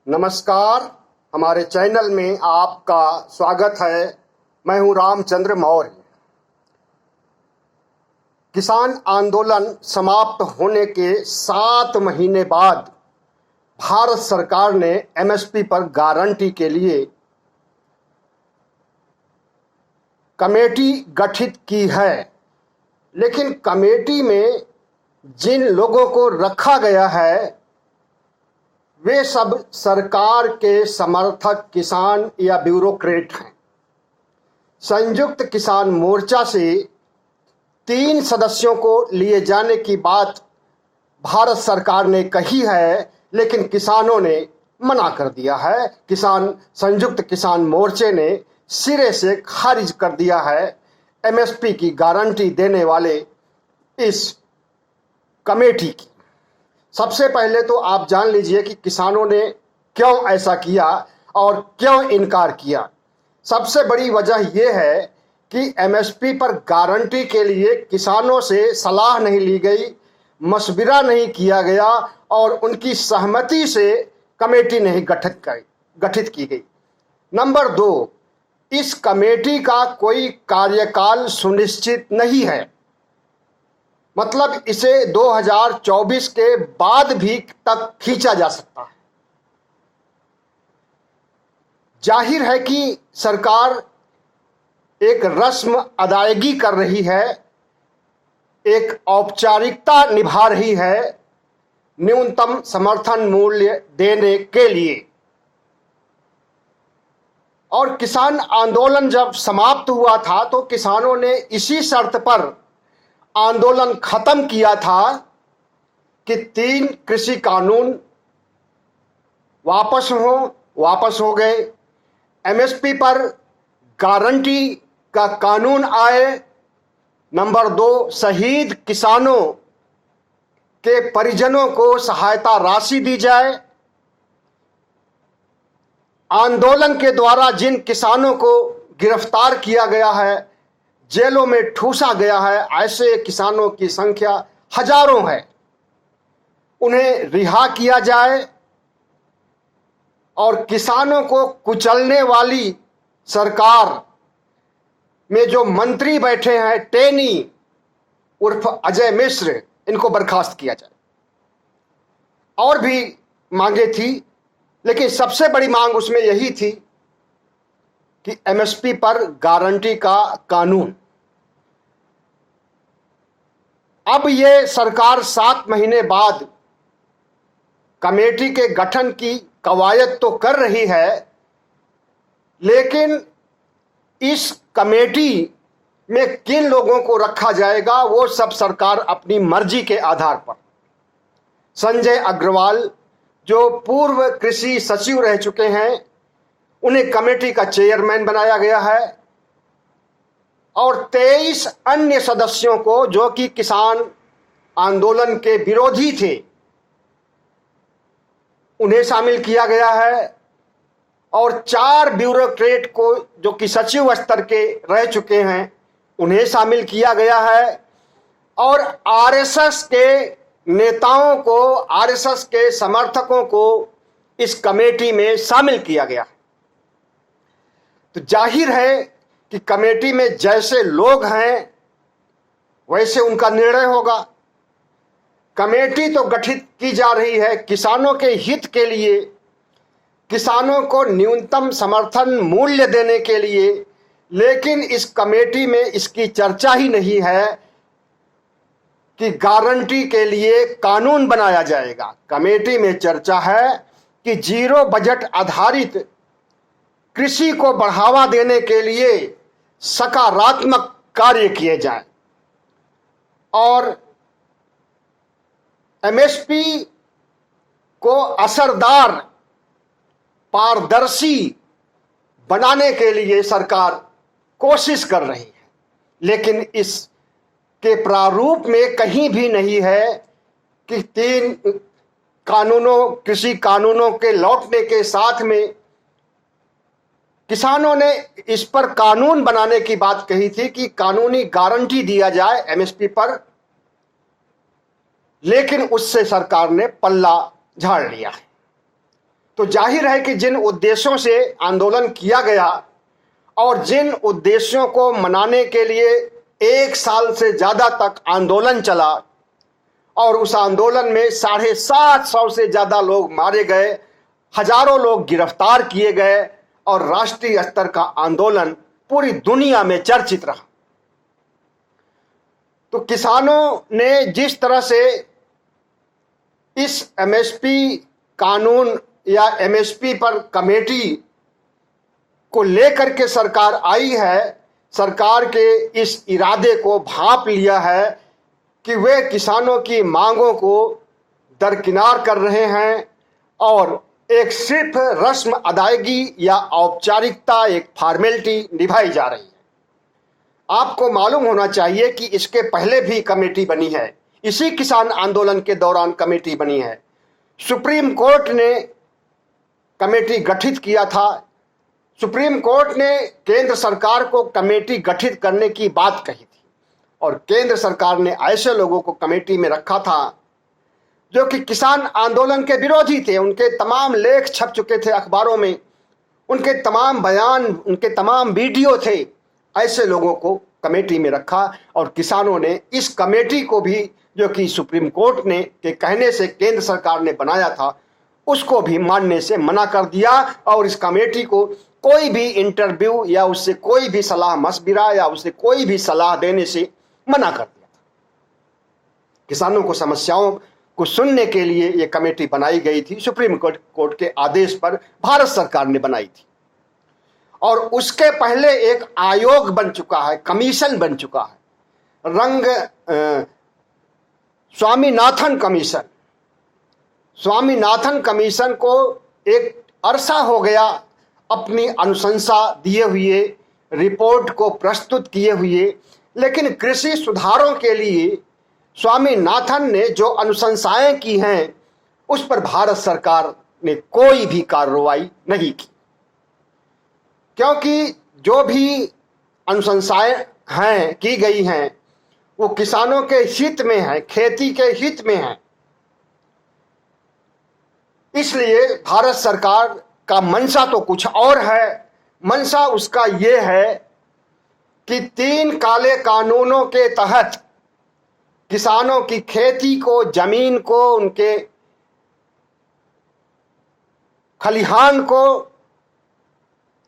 नमस्कार। हमारे चैनल में आपका स्वागत है। मैं हूं रामचंद्र मौर्य। किसान आंदोलन समाप्त होने के 7 महीने बाद भारत सरकार ने एमएसपी पर गारंटी के लिए कमेटी गठित की है, लेकिन कमेटी में जिन लोगों को रखा गया है वे सब सरकार के समर्थक किसान या ब्यूरोक्रेट हैं। संयुक्त किसान मोर्चा से 3 सदस्यों को लिए जाने की बात भारत सरकार ने कही है, लेकिन किसानों ने मना कर दिया है। संयुक्त किसान मोर्चे ने सिरे से खारिज कर दिया है एमएसपी की गारंटी देने वाले इस कमेटी की। सबसे पहले तो आप जान लीजिए कि किसानों ने क्यों ऐसा किया और क्यों इनकार किया। सबसे बड़ी वजह यह है कि एमएसपी पर गारंटी के लिए किसानों से सलाह नहीं ली गई, मशविरा नहीं किया गया और उनकी सहमति से कमेटी नहीं गठित की गई। नंबर 2, इस कमेटी का कोई कार्यकाल सुनिश्चित नहीं है। मतलब इसे 2024 के बाद भी तक खींचा जा सकता है। जाहिर है कि सरकार एक रस्म अदायगी कर रही है, एक औपचारिकता निभा रही है न्यूनतम समर्थन मूल्य देने के लिए। और किसान आंदोलन जब समाप्त हुआ था तो किसानों ने इसी शर्त पर आंदोलन खत्म किया था कि 3 कृषि कानून वापस हो गए, एमएसपी पर गारंटी का कानून आए। नंबर 2, शहीद किसानों के परिजनों को सहायता राशि दी जाए। आंदोलन के द्वारा जिन किसानों को गिरफ्तार किया गया है, जेलों में ठूसा गया है, ऐसे किसानों की संख्या हजारों है, उन्हें रिहा किया जाए। और किसानों को कुचलने वाली सरकार में जो मंत्री बैठे हैं, टेनी उर्फ अजय मिश्र, इनको बर्खास्त किया जाए। और भी मांगे थी, लेकिन सबसे बड़ी मांग उसमें यही थी कि एमएसपी पर गारंटी का कानून। अब ये सरकार 7 महीने बाद कमेटी के गठन की कवायद तो कर रही है, लेकिन इस कमेटी में किन लोगों को रखा जाएगा वो सब सरकार अपनी मर्जी के आधार पर। संजय अग्रवाल जो पूर्व कृषि सचिव रह चुके हैं, उन्हें कमेटी का चेयरमैन बनाया गया है और 23 अन्य सदस्यों को, जो कि किसान आंदोलन के विरोधी थे, उन्हें शामिल किया गया है। और 4 ब्यूरोक्रेट को, जो कि सचिव स्तर के रह चुके हैं, उन्हें शामिल किया गया है। और आरएसएस के नेताओं को, आरएसएस के समर्थकों को इस कमेटी में शामिल किया गया है। तो जाहिर है कि कमेटी में जैसे लोग हैं वैसे उनका निर्णय होगा। कमेटी तो गठित की जा रही है किसानों के हित के लिए, किसानों को न्यूनतम समर्थन मूल्य देने के लिए, लेकिन इस कमेटी में इसकी चर्चा ही नहीं है कि गारंटी के लिए कानून बनाया जाएगा। कमेटी में चर्चा है कि 0 बजट आधारित कृषि को बढ़ावा देने के लिए सकारात्मक कार्य किए जाएं और एमएसपी को असरदार, पारदर्शी बनाने के लिए सरकार कोशिश कर रही है। लेकिन इसके प्रारूप में कहीं भी नहीं है कि 3 कृषि कानूनों के लौटने के साथ में किसानों ने इस पर कानून बनाने की बात कही थी कि कानूनी गारंटी दिया जाए एमएसपी पर, लेकिन उससे सरकार ने पल्ला झाड़ लिया है। तो जाहिर है कि जिन उद्देश्यों से आंदोलन किया गया और जिन उद्देश्यों को मनाने के लिए 1 साल से ज़्यादा तक आंदोलन चला और उस आंदोलन में 750 से ज़्यादा लोग मारे गए, हजारों लोग गिरफ्तार किए गए और राष्ट्रीय स्तर का आंदोलन पूरी दुनिया में चर्चित रहा। तो किसानों ने जिस तरह से इस एमएसपी कानून या एमएसपी पर कमेटी को लेकर के सरकार आई है, सरकार के इस इरादे को भांप लिया है कि वे किसानों की मांगों को दरकिनार कर रहे हैं और एक सिर्फ रस्म अदायगी या औपचारिकता, एक फॉर्मेलिटी निभाई जा रही है। आपको मालूम होना चाहिए कि इसके पहले भी कमेटी बनी है, इसी किसान आंदोलन के दौरान कमेटी बनी है। सुप्रीम कोर्ट ने कमेटी गठित किया था। सुप्रीम कोर्ट ने केंद्र सरकार को कमेटी गठित करने की बात कही थी और केंद्र सरकार ने ऐसे लोगों को कमेटी में रखा था जो कि किसान आंदोलन के विरोधी थे। उनके तमाम लेख छप चुके थे अखबारों में, उनके तमाम बयान, उनके तमाम वीडियो थे। ऐसे लोगों को कमेटी में रखा और किसानों ने इस कमेटी को भी, जो कि सुप्रीम कोर्ट ने के कहने से केंद्र सरकार ने बनाया था, उसको भी मानने से मना कर दिया और इस कमेटी को कोई भी इंटरव्यू या उससे कोई भी सलाह मशविरा या उससे कोई भी सलाह देने से मना कर दिया था। किसानों को समस्याओं को सुनने के लिए यह कमेटी बनाई गई थी, सुप्रीम कोर्ट के आदेश पर भारत सरकार ने बनाई थी। और उसके पहले एक आयोग बन चुका है, कमीशन बन चुका है, स्वामीनाथन कमीशन। स्वामीनाथन कमीशन को एक अरसा हो गया अपनी अनुशंसा दिए हुए, रिपोर्ट को प्रस्तुत किए हुए, लेकिन कृषि सुधारों के लिए स्वामीनाथन ने जो अनुशंसाएं की हैं उस पर भारत सरकार ने कोई भी कार्रवाई नहीं की, क्योंकि जो भी अनुशंसाएं हैं की गई हैं वो किसानों के हित में है, खेती के हित में है। इसलिए भारत सरकार का मंशा तो कुछ और है। मंशा उसका ये है कि 3 काले कानूनों के तहत किसानों की खेती को, जमीन को, उनके खलिहान को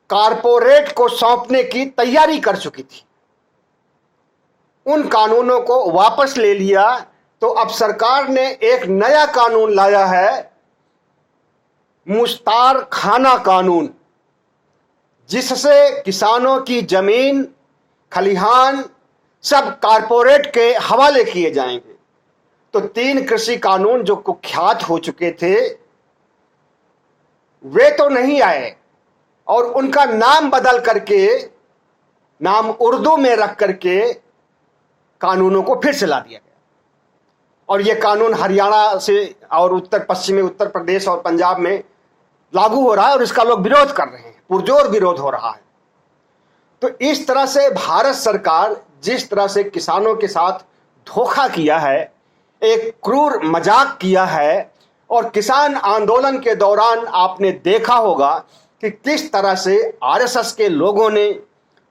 कारपोरेट को सौंपने की तैयारी कर चुकी थी। उन कानूनों को वापस ले लिया तो अब सरकार ने एक नया कानून लाया है, मुश्तार खाना कानून, जिससे किसानों की जमीन, खलिहान सब कारपोरेट के हवाले किए जाएंगे। तो 3 कृषि कानून जो कुख्यात हो चुके थे वे तो नहीं आए और उनका नाम बदल करके, नाम उर्दू में रख करके कानूनों को फिर से ला दिया गया। और ये कानून हरियाणा से और उत्तर पश्चिमी उत्तर प्रदेश और पंजाब में लागू हो रहा है और इसका लोग विरोध कर रहे हैं, पुरजोर विरोध हो रहा है। तो इस तरह से भारत सरकार जिस तरह से किसानों के साथ धोखा किया है, एक क्रूर मजाक किया है, और किसान आंदोलन के दौरान आपने देखा होगा कि किस तरह से आरएसएस के लोगों ने,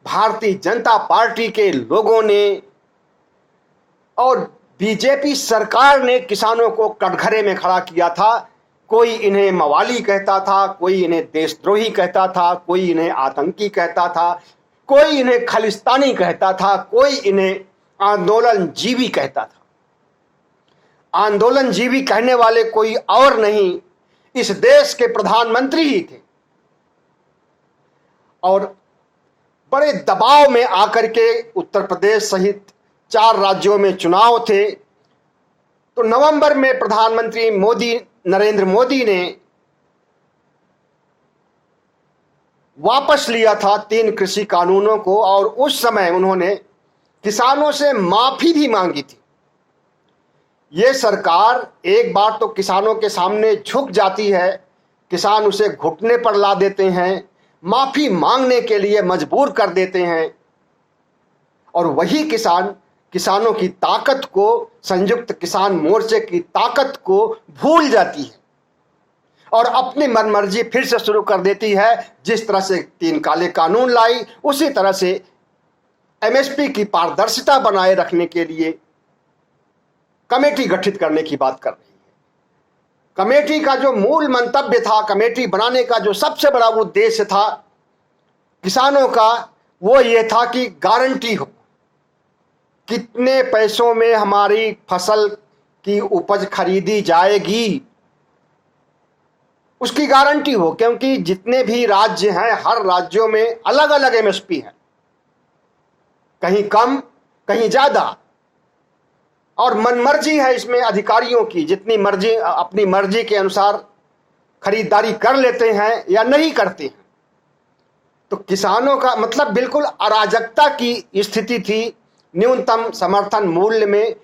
भारतीय जनता पार्टी के लोगों ने और बीजेपी सरकार ने किसानों को कटघरे में खड़ा किया था। कोई इन्हें मवाली कहता था, कोई इन्हें देशद्रोही कहता था, कोई इन्हें आतंकी कहता था, कोई इन्हें खालिस्तानी कहता था, कोई इन्हें आंदोलन जीवी कहता था। आंदोलन जीवी कहने वाले कोई और नहीं, इस देश के प्रधानमंत्री ही थे। और बड़े दबाव में आकर के उत्तर प्रदेश सहित 4 राज्यों में चुनाव थे, तो नवंबर में प्रधानमंत्री नरेंद्र मोदी ने वापस लिया था 3 कृषि कानूनों को और उस समय उन्होंने किसानों से माफी भी मांगी थी। ये सरकार एक बार तो किसानों के सामने झुक जाती है, किसान उसे घुटने पर ला देते हैं, माफी मांगने के लिए मजबूर कर देते हैं, और वही किसानों की ताकत को, संयुक्त किसान मोर्चे की ताकत को भूल जाती है। और अपनी मनमर्जी फिर से शुरू कर देती है। जिस तरह से 3 काले कानून लाई, उसी तरह से एमएसपी की पारदर्शिता बनाए रखने के लिए कमेटी गठित करने की बात कर रही है। कमेटी का जो मूल मंतव्य था, कमेटी बनाने का जो सबसे बड़ा उद्देश्य था किसानों का, वो ये था कि गारंटी हो, कितने पैसों में हमारी फसल की उपज खरीदी जाएगी उसकी गारंटी हो। क्योंकि जितने भी राज्य हैं, हर राज्यों में अलग अलग एमएसपी है, कहीं कम कहीं ज्यादा, और मनमर्जी है इसमें अधिकारियों की, जितनी मर्जी अपनी मर्जी के अनुसार खरीदारी कर लेते हैं या नहीं करते हैं। तो किसानों का मतलब बिल्कुल अराजकता की स्थिति थी, न्यूनतम समर्थन मूल्य में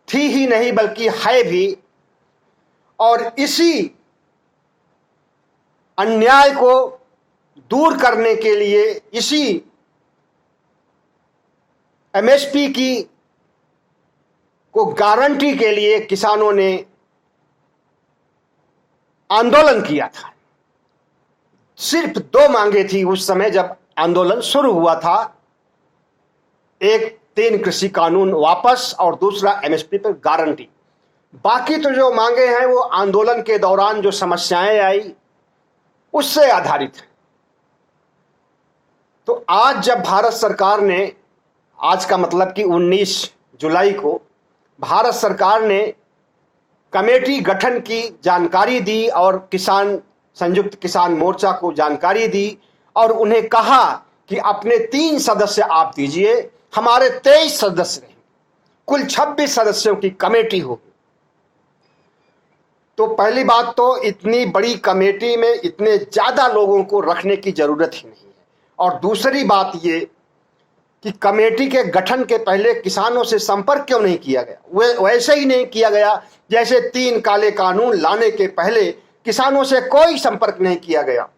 थी ही नहीं बल्कि है भी। और इसी अन्याय को दूर करने के लिए, इसी एमएसपी की को गारंटी के लिए किसानों ने आंदोलन किया था। सिर्फ 2 मांगे थी उस समय जब आंदोलन शुरू हुआ था, एक 3 कृषि कानून वापस और दूसरा एमएसपी पर गारंटी। बाकी तो जो मांगे हैं वो आंदोलन के दौरान जो समस्याएं आई उससे आधारित है। तो आज जब भारत सरकार ने, आज का मतलब कि 19 जुलाई को भारत सरकार ने कमेटी गठन की जानकारी दी और संयुक्त किसान मोर्चा को जानकारी दी और उन्हें कहा कि अपने 3 सदस्य आप दीजिए, हमारे 23 सदस्य रहेंगे, कुल 26 सदस्यों की कमेटी होगी। तो पहली बात तो इतनी बड़ी कमेटी में इतने ज्यादा लोगों को रखने की जरूरत ही नहीं है। और दूसरी बात ये कि कमेटी के गठन के पहले किसानों से संपर्क क्यों नहीं किया गया? वैसे ही नहीं किया गया जैसे 3 काले कानून लाने के पहले किसानों से कोई संपर्क नहीं किया गया,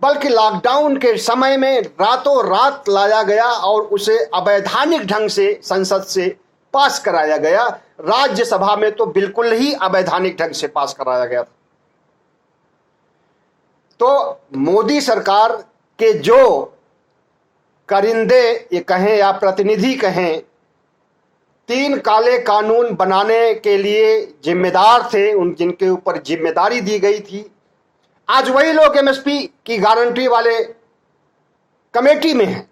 बल्कि लॉकडाउन के समय में रातों रात लाया गया और उसे अवैधानिक ढंग से संसद से पास कराया गया। राज्यसभा में तो बिल्कुल ही अवैधानिक ढंग से पास कराया गया था। तो मोदी सरकार के जो करिंदे ये कहें या प्रतिनिधि कहें, 3 काले कानून बनाने के लिए जिम्मेदार थे, उन जिनके ऊपर जिम्मेदारी दी गई थी, आज वही लोग एमएसपी की गारंटी वाले कमेटी में हैं।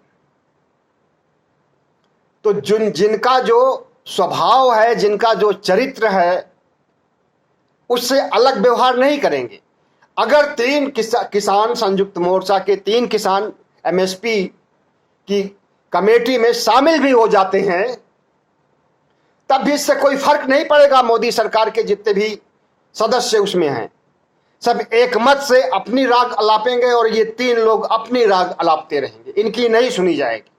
तो जिनका जो स्वभाव है, जिनका जो चरित्र है, उससे अलग व्यवहार नहीं करेंगे। अगर 3 किसान संयुक्त मोर्चा के 3 किसान एमएसपी की कमेटी में शामिल भी हो जाते हैं, तब भी इससे कोई फर्क नहीं पड़ेगा। मोदी सरकार के जितने भी सदस्य उसमें हैं, सब एक मत से अपनी राग अलापेंगे और ये 3 लोग अपनी राग अलापते रहेंगे, इनकी नहीं सुनी जाएगी।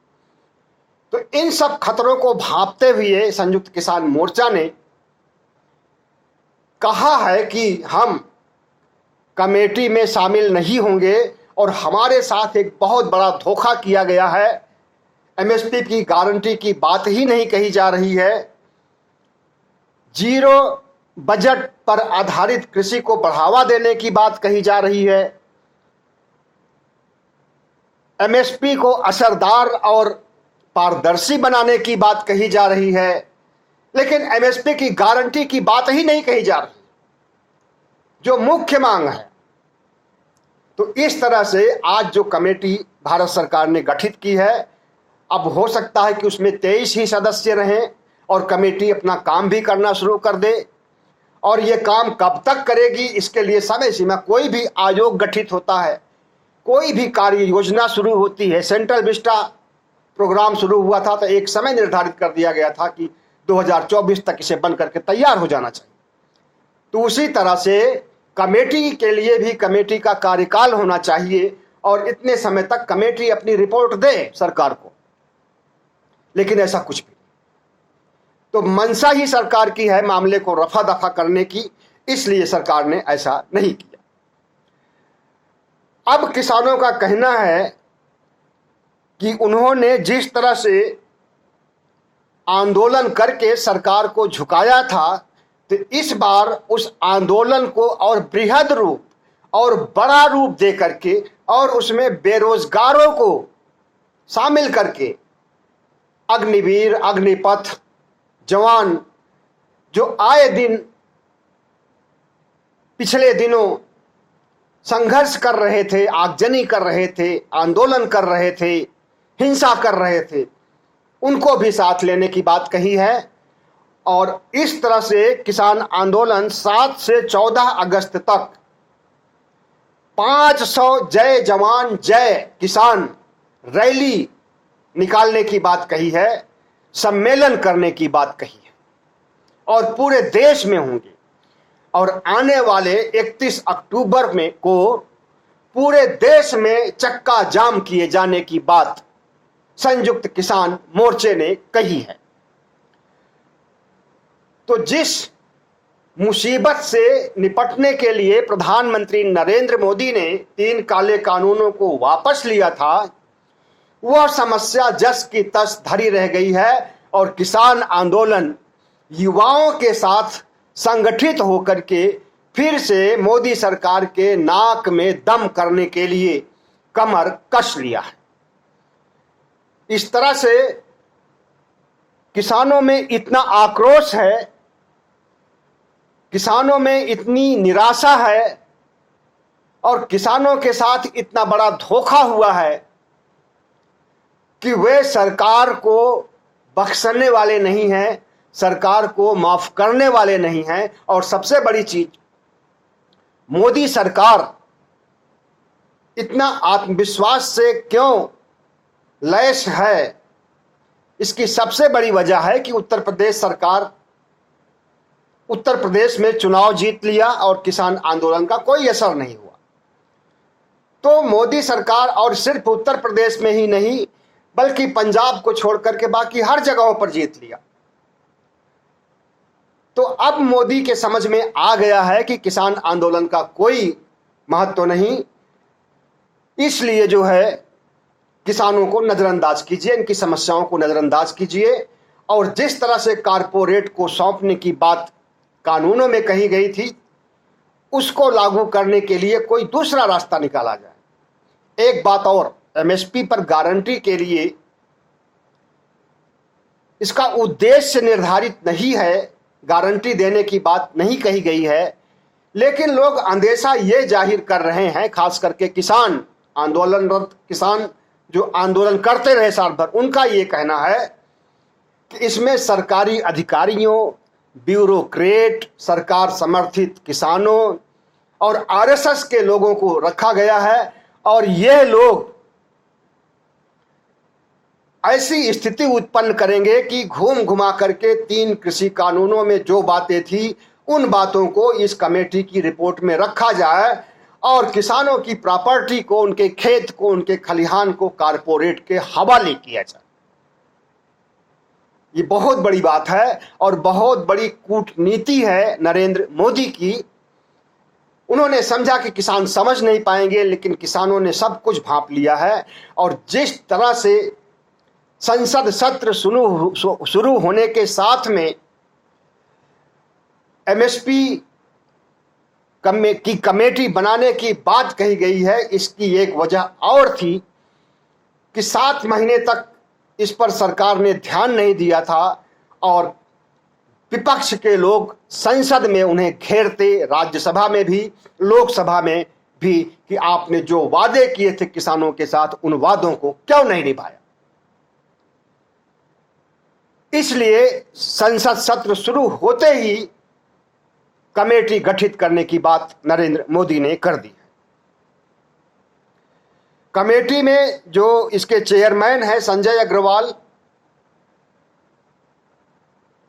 तो इन सब खतरों को भांपते हुए संयुक्त किसान मोर्चा ने कहा है कि हम कमेटी में शामिल नहीं होंगे और हमारे साथ एक बहुत बड़ा धोखा किया गया है। एमएसपी की गारंटी की बात ही नहीं कही जा रही है, 0 बजट पर आधारित कृषि को बढ़ावा देने की बात कही जा रही है, एमएसपी को असरदार और पारदर्शी बनाने की बात कही जा रही है, लेकिन एमएसपी की गारंटी की बात ही नहीं कही जा रही जो मुख्य मांग है। तो इस तरह से आज जो कमेटी भारत सरकार ने गठित की है, अब हो सकता है कि उसमें 23 ही सदस्य रहें और कमेटी अपना काम भी करना शुरू कर दे। और ये काम कब तक करेगी, इसके लिए समय सीमा, कोई भी आयोग गठित होता है, कोई भी कार्य योजना शुरू होती है, सेंट्रल विस्टा प्रोग्राम शुरू हुआ था तो एक समय निर्धारित कर दिया गया था कि 2024 तक इसे बन करके तैयार हो जाना चाहिए। तो उसी तरह से कमेटी के लिए भी कमेटी का कार्यकाल होना चाहिए और इतने समय तक कमेटी अपनी रिपोर्ट दे सरकार को, लेकिन ऐसा कुछ भी। तो मंशा ही सरकार की है मामले को रफा दफा करने की, इसलिए सरकार ने ऐसा नहीं किया। अब किसानों का कहना है कि उन्होंने जिस तरह से आंदोलन करके सरकार को झुकाया था, तो इस बार उस आंदोलन को और बृहद रूप और बड़ा रूप दे करके और उसमें बेरोजगारों को शामिल करके अग्निवीर, अग्निपथ जवान जो आए दिन पिछले दिनों संघर्ष कर रहे थे, आगजनी कर रहे थे, आंदोलन कर रहे थे, हिंसा कर रहे थे, उनको भी साथ लेने की बात कही है। और इस तरह से किसान आंदोलन 7 से 14 अगस्त तक 500 जय जवान जय किसान रैली निकालने की बात कही है, सम्मेलन करने की बात कही है और पूरे देश में होंगे। और आने वाले 31 अक्टूबर में को पूरे देश में चक्का जाम किए जाने की बात संयुक्त किसान मोर्चे ने कही है। तो जिस मुसीबत से निपटने के लिए प्रधानमंत्री नरेंद्र मोदी ने 3 काले कानूनों को वापस लिया था, वह समस्या जस की तस धरी रह गई है और किसान आंदोलन युवाओं के साथ संगठित होकर के फिर से मोदी सरकार के नाक में दम करने के लिए कमर कस लिया है। इस तरह से किसानों में इतना आक्रोश है, किसानों में इतनी निराशा है और किसानों के साथ इतना बड़ा धोखा हुआ है कि वे सरकार को बख्शने वाले नहीं हैं, सरकार को माफ करने वाले नहीं हैं। और सबसे बड़ी चीज, मोदी सरकार इतना आत्मविश्वास से क्यों लैस है, इसकी सबसे बड़ी वजह है कि उत्तर प्रदेश में चुनाव जीत लिया और किसान आंदोलन का कोई असर नहीं हुआ। तो मोदी सरकार, और सिर्फ उत्तर प्रदेश में ही नहीं बल्कि पंजाब को छोड़कर के बाकी हर जगहों पर जीत लिया। तो अब मोदी के समझ में आ गया है कि किसान आंदोलन का कोई महत्व नहीं, इसलिए जो है किसानों को नजरअंदाज कीजिए, इनकी समस्याओं को नजरअंदाज कीजिए और जिस तरह से कारपोरेट को सौंपने की बात कानूनों में कही गई थी, उसको लागू करने के लिए कोई दूसरा रास्ता निकाला जाए। एक बात और, एमएसपी पर गारंटी के लिए इसका उद्देश्य निर्धारित नहीं है, गारंटी देने की बात नहीं कही गई है, लेकिन लोग अंदेशा ये जाहिर कर रहे हैं, खास करके किसान आंदोलनरत किसान जो आंदोलन करते रहे साल भर, उनका ये कहना है कि इसमें सरकारी अधिकारियों, ब्यूरोक्रेट, सरकार समर्थित किसानों और आरएसएस के लोगों को रखा गया है और यह लोग ऐसी स्थिति उत्पन्न करेंगे कि घूम घुमा करके 3 कृषि कानूनों में जो बातें थी उन बातों को इस कमेटी की रिपोर्ट में रखा जाए और किसानों की प्रॉपर्टी को, उनके खेत को, उनके खलिहान को कारपोरेट के हवाले किया जाए। ये बहुत बड़ी बात है और बहुत बड़ी कूटनीति है नरेंद्र मोदी की। उन्होंने समझा कि किसान समझ नहीं पाएंगे, लेकिन किसानों ने सब कुछ भांप लिया है। और जिस तरह से संसद सत्र शुरू होने के साथ में एमएसपी की कमेटी बनाने की बात कही गई है, इसकी एक वजह और थी कि 7 महीने तक इस पर सरकार ने ध्यान नहीं दिया था और विपक्ष के लोग संसद में उन्हें घेरते, राज्यसभा में भी, लोकसभा में भी, कि आपने जो वादे किए थे किसानों के साथ उन वादों को क्यों नहीं निभाया। इसलिए संसद सत्र शुरू होते ही कमेटी गठित करने की बात नरेंद्र मोदी ने कर दी। कमेटी में जो इसके चेयरमैन है संजय अग्रवाल,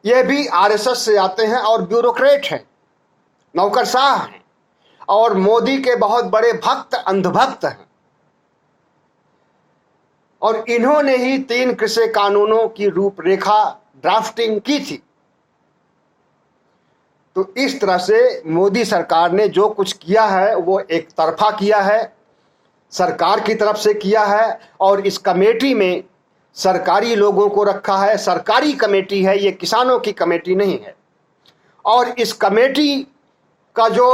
ये भी आरएसएस से आते हैं और ब्यूरोक्रेट हैं, नौकरशाह हैं और मोदी के बहुत बड़े भक्त, अंधभक्त हैं। और इन्होंने ही 3 कृषि कानूनों की रूपरेखा ड्राफ्टिंग की थी। तो इस तरह से मोदी सरकार ने जो कुछ किया है वो एक तरफा किया है, सरकार की तरफ से किया है और इस कमेटी में सरकारी लोगों को रखा है। सरकारी कमेटी है, ये किसानों की कमेटी नहीं है। और इस कमेटी का जो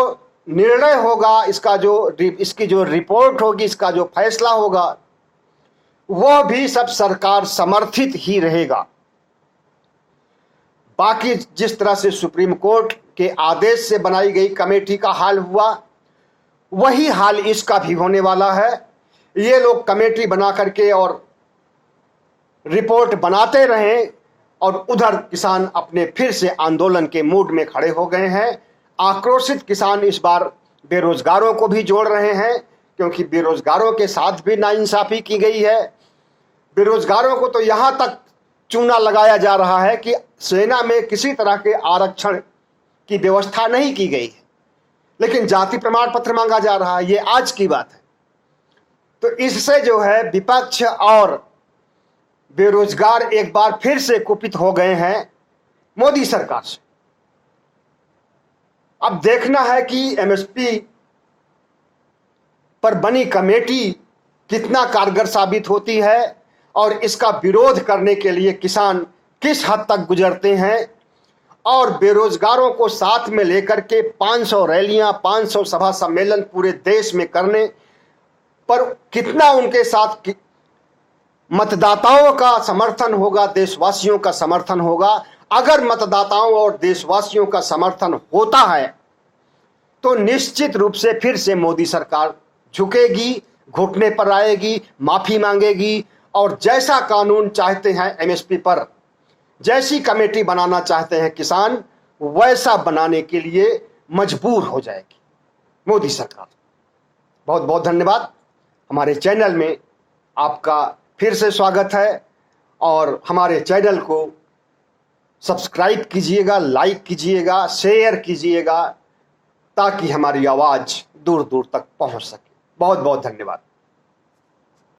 निर्णय होगा, इसकी जो रिपोर्ट होगी, इसका जो फैसला होगा, वह भी सब सरकार समर्थित ही रहेगा। बाकी जिस तरह से सुप्रीम कोर्ट के आदेश से बनाई गई कमेटी का हाल हुआ, वही हाल इसका भी होने वाला है। ये लोग कमेटी बना करके और रिपोर्ट बनाते रहें और उधर किसान अपने फिर से आंदोलन के मूड में खड़े हो गए हैं। आक्रोशित किसान इस बार बेरोजगारों को भी जोड़ रहे हैं, क्योंकि बेरोजगारों के साथ भी नाइंसाफी की गई है। बेरोजगारों को तो यहां तक चूना लगाया जा रहा है कि सेना में किसी तरह के आरक्षण की व्यवस्था नहीं की गई है, लेकिन जाति प्रमाण पत्र मांगा जा रहा है। ये आज की बात है। तो इससे जो है विपक्ष और बेरोजगार एक बार फिर से कुपित हो गए हैं मोदी सरकार से। अब देखना है कि एमएसपी पर बनी कमेटी कितना कारगर साबित होती है और इसका विरोध करने के लिए किसान किस हद तक गुजरते हैं, और बेरोजगारों को साथ में लेकर के 500 रैलियां, 500 सभा सम्मेलन पूरे देश में करने पर कितना उनके साथ मतदाताओं का समर्थन होगा, देशवासियों का समर्थन होगा। अगर मतदाताओं और देशवासियों का समर्थन होता है तो निश्चित रूप से फिर से मोदी सरकार झुकेगी, घुटने पर आएगी, माफी मांगेगी और जैसा कानून चाहते हैं एमएसपी पर, जैसी कमेटी बनाना चाहते हैं किसान, वैसा बनाने के लिए मजबूर हो जाएगी मोदी सरकार। बहुत बहुत धन्यवाद। हमारे चैनल में आपका फिर से स्वागत है और हमारे चैनल को सब्सक्राइब कीजिएगा, लाइक कीजिएगा, शेयर कीजिएगा, ताकि हमारी आवाज़ दूर दूर तक पहुंच सके। बहुत बहुत धन्यवाद।